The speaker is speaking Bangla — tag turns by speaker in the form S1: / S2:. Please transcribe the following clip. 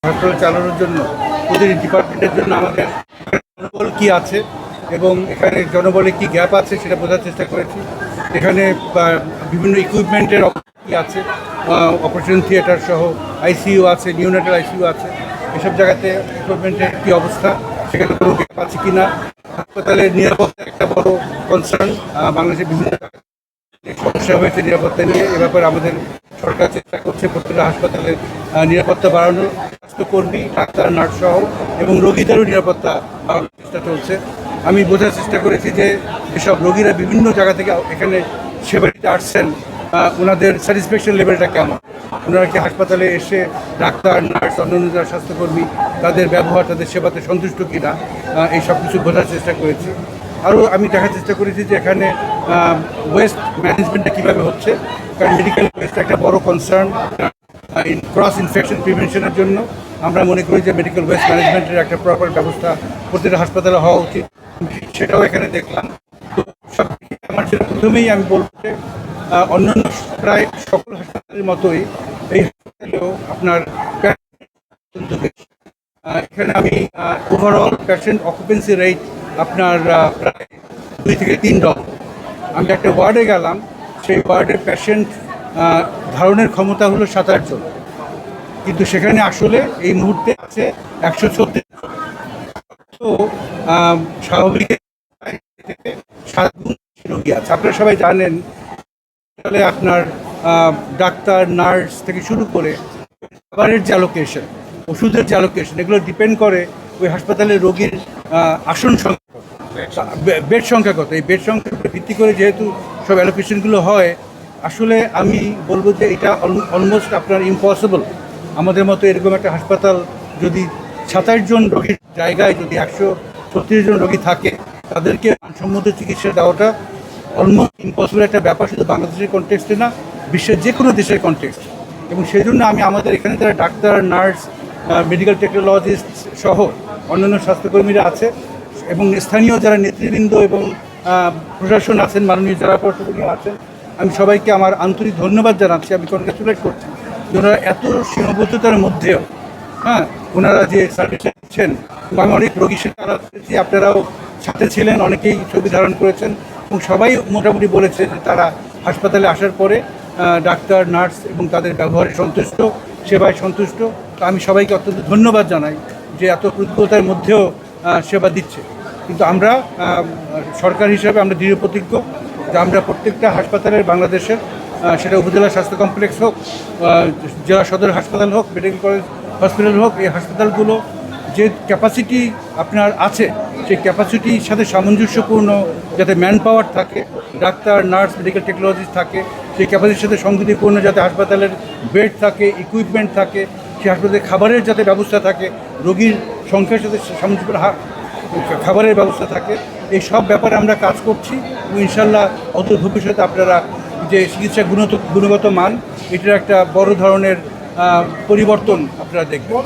S1: হাসপাতাল চালানোর জন্য প্রতিটি ডিপার্টমেন্টের জন্য আমাদের জনবল কী আছে এবং এখানে জনবলে কী গ্যাপ আছে সেটা বোঝার চেষ্টা করেছি। এখানে বিভিন্ন ইকুইপমেন্টের কী আছে, অপারেশন থিয়েটার সহ আইসিইউ আছে, নিউনেটাল আইসিইউ আছে, এসব জায়গাতে ইকুইপমেন্টের কী অবস্থা, সেখানে কোনো গ্যাপ আছে কি না। হাসপাতালের নিরাপত্তা একটা বড় কনসার্ন। বাংলাদেশের বিভিন্ন সমস্যা হয়েছে নিরাপত্তা নিয়ে। এ ব্যাপারে আমাদের সরকার চেষ্টা করছে প্রত্যেকটা হাসপাতালের নিরাপত্তা বাড়ানোর। স্বাস্থ্যকর্মী, ডাক্তার, নার্স সহ এবং রোগীদেরও নিরাপত্তা বাড়ানোর চেষ্টা চলছে। আমি বোঝার চেষ্টা করেছি যে যেসব রোগীরা বিভিন্ন জায়গা থেকে এখানে সেবা দিতে আসছেন, ওনাদের স্যাটিসফ্যাকশন লেভেলটা কেমন, ওনারা কি হাসপাতালে এসে ডাক্তার, নার্স, অন্যান্য যারা স্বাস্থ্যকর্মী তাদের ব্যবহার, তাদের সেবাতে সন্তুষ্ট কিনা, এই সব কিছু বোঝার চেষ্টা করেছি। আরও আমি দেখার চেষ্টা করেছি যে এখানে ওয়েস্ট ম্যানেজমেন্টটা কীভাবে হচ্ছে, কারণ মেডিকেল ওয়েস্ট একটা বড় কনসার্ন। ক্রস ইনফেকশন প্রিভেনশনের জন্য আমরা মনে করি যে মেডিকেল ওয়েস্ট ম্যানেজমেন্টের একটা প্রপার ব্যবস্থা প্রতিটা হাসপাতালে হওয়া উচিত, সেটাও এখানে দেখলাম। তো সব আমার যেটা প্রথমেই আমি বলবো যে অন্যান্য প্রায় সকল হাসপাতালের মতোই এই হাসপাতালেও আপনার এখানে আমি ওভারঅল পেশেন্ট অকুপেন্সি রেট আপনার প্রায় 2 থেকে 3 ডল। আমি একটা ওয়ার্ডে গেলাম, সেই ওয়ার্ডের পেশেন্ট ধারণের ক্ষমতা হলো 7-8 জন, কিন্তু সেখানে আসলে এই মুহূর্তে আছে 136। তো স্বাভাবিক 7 গুণ রোগী আছে। আপনারা সবাই জানেন তাহলে আপনার ডাক্তার, নার্স থেকে শুরু করে খাবারের যে অ্যালোকেশন, ওষুধের যে অ্যালোকেশন, এগুলো ডিপেন্ড করে ওই হাসপাতালের রোগীর আসন সংখ্যা, বেড সংখ্যা কত। এই বেড সংখ্যার উপর ভিত্তি করে যেহেতু সব অ্যালোকেশনগুলো হয়, আসলে আমি বলবো যে এটা অলমোস্ট আপনার ইম্পসিবল। আমাদের মতো এরকম একটা হাসপাতাল যদি 27 জন রোগীর জায়গায় যদি 136 জন রোগী থাকে, তাদেরকে মানসম্মত চিকিৎসা দেওয়াটা অলমোস্ট ইম্পসিবল একটা ব্যাপার, শুধু বাংলাদেশের কনটেক্সটে না, বিশ্বের যে কোনো দেশের কনটেক্সট। এবং সেই জন্য আমি আমাদের এখানে যারা ডাক্তার, নার্স, মেডিকেল টেকনোলজিস্ট সহ অন্যান্য স্বাস্থ্যকর্মীরা আছে এবং স্থানীয় যারা নেতৃবৃন্দ এবং প্রশাসন আছেন, মাননীয় জেলা প্রশাসক আছেন, আমি সবাইকে আমার আন্তরিক ধন্যবাদ জানাচ্ছি। আমি কনগ্রাচুলেট করছি যে ওনারা এত সীমাবদ্ধতার মধ্যেও ওনারা যে সার্ভিস দিচ্ছেন। আমি অনেক রোগীর সাথে আলাপ করেছি, আপনারাও সাথে ছিলেন, অনেকেই ছবি ধারণ করেছেন এবং সবাই মোটামুটি বলেছে যে তারা হাসপাতালে আসার পরে ডাক্তার, নার্স এবং তাদের ব্যবহারে সন্তুষ্ট, সেবায় সন্তুষ্ট। তো আমি সবাইকে অত্যন্ত ধন্যবাদ জানাই যে এত প্রতিকূলতার মধ্যেও সেবা দিচ্ছে। কিন্তু আমরা সরকার হিসাবে আমরা দৃঢ় প্রতিজ্ঞ যে আমরা প্রত্যেকটা হাসপাতালের বাংলাদেশের, সেটা উপজেলা স্বাস্থ্য কমপ্লেক্স হোক, জেলা সদর হাসপাতাল হোক, মেডিকেল কলেজ হসপিটাল হোক, এই হাসপাতালগুলো যে ক্যাপাসিটি আপনার আছে, সেই ক্যাপাসিটির সাথে সামঞ্জস্যপূর্ণ যাতে ম্যান পাওয়ার থাকে, ডাক্তার, নার্স, মেডিকেল টেকনোলজিস্ট থাকে, সেই ক্যাপাসিটির সাথে সংগতিপূর্ণ যাতে হাসপাতালের বেড থাকে, ইকুইপমেন্ট থাকে, সেই হাসপাতালে খাবারের যাতে ব্যবস্থা থাকে, রোগীর সংখ্যার সাথে সামঞ্জস্যপূর্ণ খাবারের ব্যবস্থা থাকে, এই সব ব্যাপারে আমরা কাজ করছি এবং ইনশাল্লাহ অদূর ভবিষ্যতে আপনারা যে চিকিৎসা গুণগত মান, এটার একটা বড় ধরনের পরিবর্তন আপনারা দেখবেন।